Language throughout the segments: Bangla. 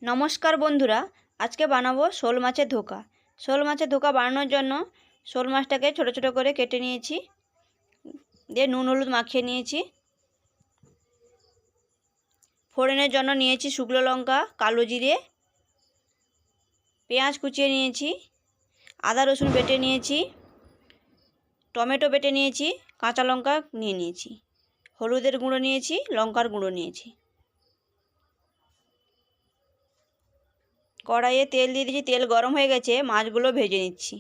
নমস্কার বন্ধুরা, আজকে বানাবো শোল মাছের ধোকা। শোল মাছের ধোকা বানানোর জন্য শোল মাছটাকে ছোট ছোট করে কেটে নিয়েছি, দিয়ে নুন হলুদ মাখিয়ে নিয়েছি। ফোড়নের জন্য নিয়েছি শুকনো লঙ্কা, কালো জিরে, পেঁয়াজ কুচিয়ে নিয়েছি, আদা রসুন বেটে নিয়েছি, টমেটো বেটে নিয়েছি, কাঁচা লঙ্কা নিয়েছি, হলুদের গুঁড়ো নিয়েছি, লঙ্কার গুঁড়ো নিয়েছি। কড়াইয়ে তেল দিয়ে দিয়েছি, তেল গরম হয়ে গেছে, মাছগুলো ভেজে নিচ্ছি।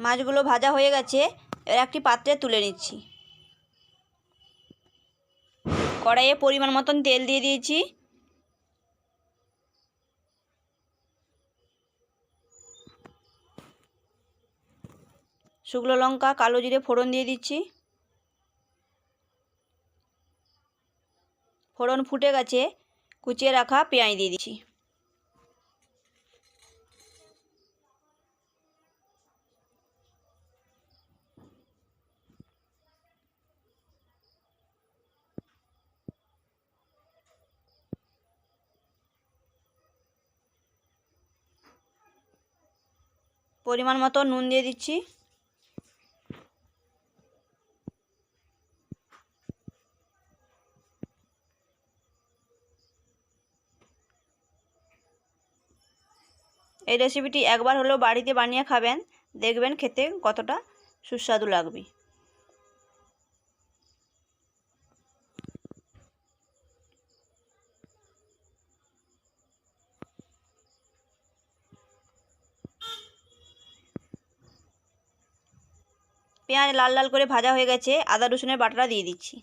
মাছগুলো ভাজা হয়ে গেছে, এবার একটি পাত্রে তুলে নিচ্ছি। কড়াইয়ে পরিমাণ মতন তেল দিয়ে দিয়েছি। শুকনো লঙ্কা, কালো জিরে ফোড়ন দিয়ে দিচ্ছি। ফোড়ন ফুটে গেছে, কুচিয়ে রাখা পেঁয়াজ দিয়ে দিচ্ছি। পরিমাণ মতো নুন দিয়ে দিচ্ছি। এই রেসিপিটি একবার হলেও বাড়িতে বানিয়ে খাবেন, দেখবেন খেতে কতটা সুস্বাদু লাগবে। পেঁয়াজ লাল লাল করে ভাজা হয়ে গেছে, আদা রসুনের বাটাটা দিয়ে দিচ্ছি।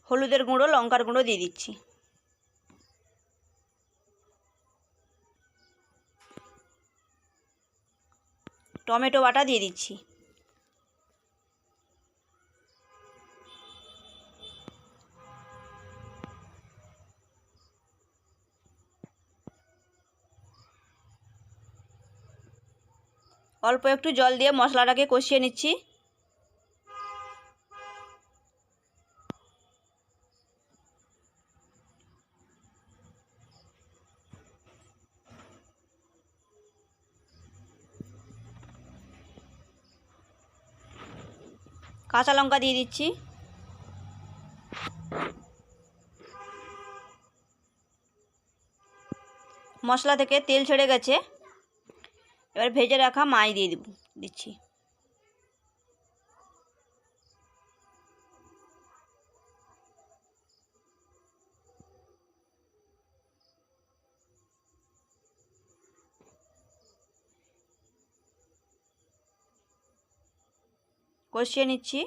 হলুদের গুঁড়ো, লঙ্কার গুঁড়ো দিয়ে দিচ্ছি। টমেটো বাটা দিয়ে দিচ্ছি। অল্প একটু জল দিয়ে মশলাটাকে কষিয়ে নিচ্ছি। কাঁচা লঙ্কা দিয়ে দিচ্ছি। মশলা থেকে তেল ছেড়ে গেছে, এবার ভেজে রাখা মাছ দিয়ে দিচ্ছি। কষিয়ে নিচ্ছি।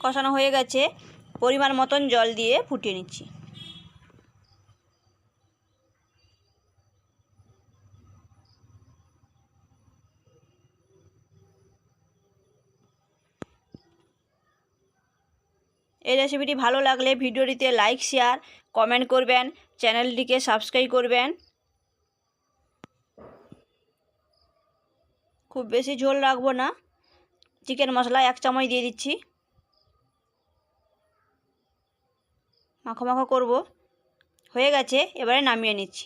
কষানো হয়ে গেছে, পরিমাণ মতন জল দিয়ে ফুটিয়ে নিচ্ছি। এই রেসিপিটি ভালো লাগলে ভিডিওটিতে লাইক, শেয়ার, কমেন্ট করবেন, চ্যানেলটিকে সাবস্ক্রাইব করবেন। খুব বেশি ঝোল রাখবো না, চিকেন মশলা 1 চামচ দিয়ে দিচ্ছি। মাখো মাখো করব, হয়ে গেছে, এবারে নামিয়ে নিচ্ছি।